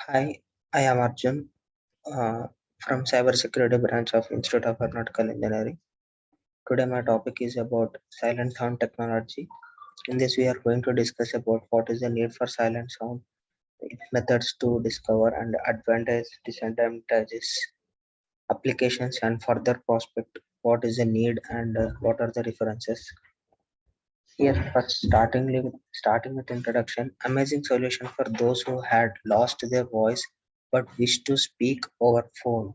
Hi, I am Arjun from Cybersecurity Branch of Institute of Aeronautical Engineering. Today my topic is about silent sound technology. In this we are going to discuss about what is the need for silent sound, its methods to discover and advantages, disadvantages, applications and further prospect, what is the need and what are the references. Here first starting with introduction, amazing solution for those who had lost their voice but wish to speak over phone.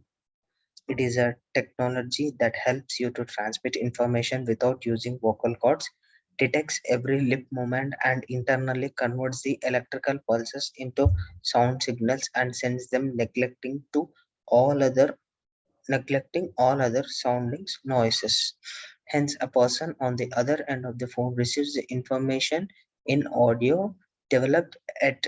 It is a technology that helps you to transmit information without using vocal cords, detects every lip movement, and internally converts the electrical pulses into sound signals and sends them all other neglecting all other sounding noises. Hence, a person on the other end of the phone receives the information in audio developed at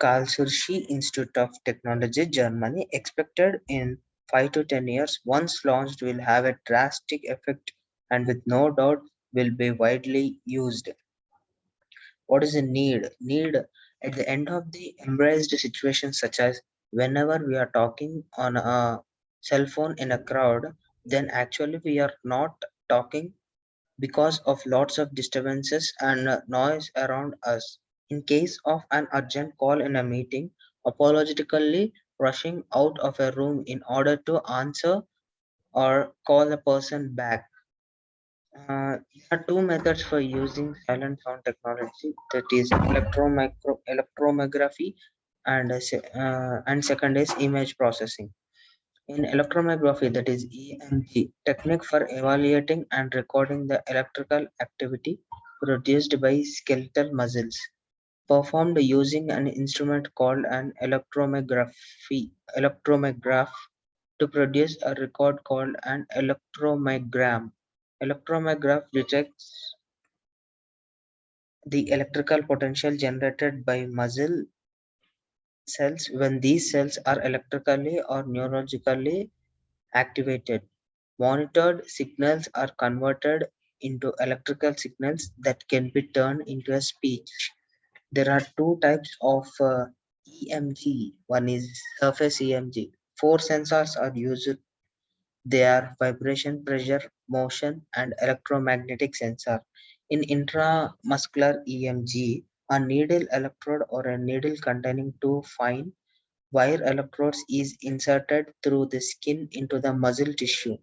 Karlsruhe Institute of Technology, Germany, expected in 5 to 10 years, once launched, will have a drastic effect and with no doubt will be widely used. What is the need? Need at the end of the embraced situations such as whenever we are talking on a cell phone in a crowd, then actually we are not talking because of lots of disturbances and noise around us. In case of an urgent call in a meeting, apologetically rushing out of a room in order to answer or call a person back. There are two methods for using silent sound technology, that is electromyography and second is image processing. In electromyography, that is EMG, technique for evaluating and recording the electrical activity produced by skeletal muscles, performed using an instrument called an electromyograph to produce a record called an electromyogram. Electromyograph detects the electrical potential generated by muscle cells when these cells are electrically or neurologically activated. Monitored signals are converted into electrical signals that can be turned into a speech. There are two types of EMG. One is surface EMG. Four sensors are used. They are vibration, pressure, motion, and electromagnetic sensor. In intramuscular EMG, a needle electrode or a needle containing two fine wire electrodes is inserted through the skin into the muscle tissue.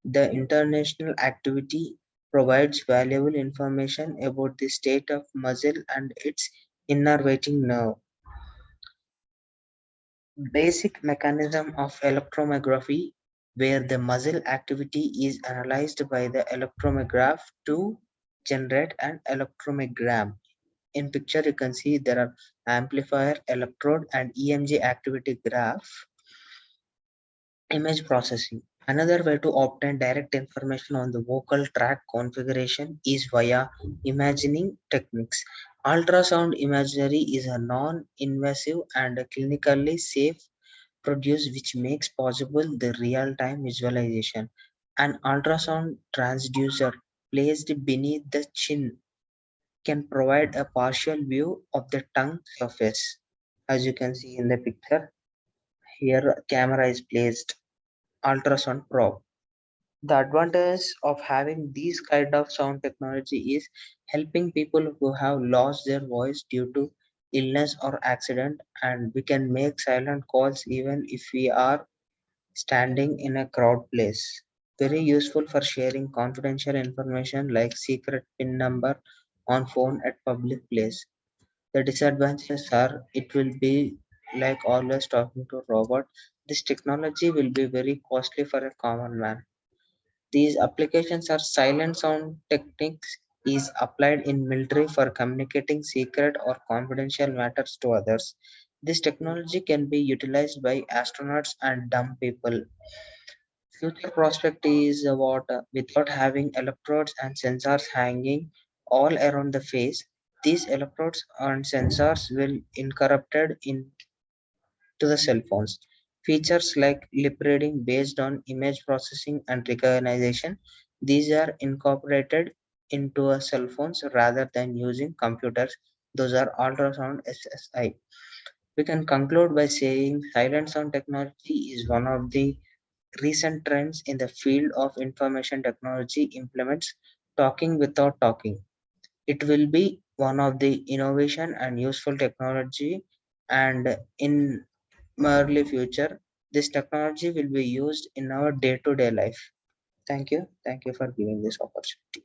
The international activity provides valuable information about the state of muscle and its innervating nerve. Basic mechanism of electromyography, where the muscle activity is analyzed by the electromyograph to generate an electromyogram. In picture you can see there are amplifier, electrode and EMG activity graph. Image processing. Another way to obtain direct information on the vocal tract configuration is via imagining techniques. Ultrasound imagery is a non-invasive and clinically safe produce which makes possible the real-time visualization. An ultrasound transducer placed beneath the chin can provide a partial view of the tongue surface. As you can see in the picture, here camera is placed ultrasound probe. The advantage of having these kind of sound technology is helping people who have lost their voice due to illness or accident, and we can make silent calls even if we are standing in a crowd place. Very useful for sharing confidential information like secret pin number on phone at public place. The disadvantages are it will be like always talking to robot. This technology will be very costly for a common man. These applications are silent sound techniques is applied in military for communicating secret or confidential matters to others. This technology can be utilized by astronauts and dumb people. Future prospect is what without having electrodes and sensors hanging all around the face, these electrodes and sensors will incorporated into the cell phones. Features like lip reading based on image processing and recognition, these are incorporated into a cell phones rather than using computers. Those are ultrasound SSI. We can conclude by saying silent sound technology is one of the recent trends in the field of information technology implements talking without talking. It will be one of the innovation and useful technology, and in early future this technology will be used in our day-to-day life. Thank you for giving this opportunity.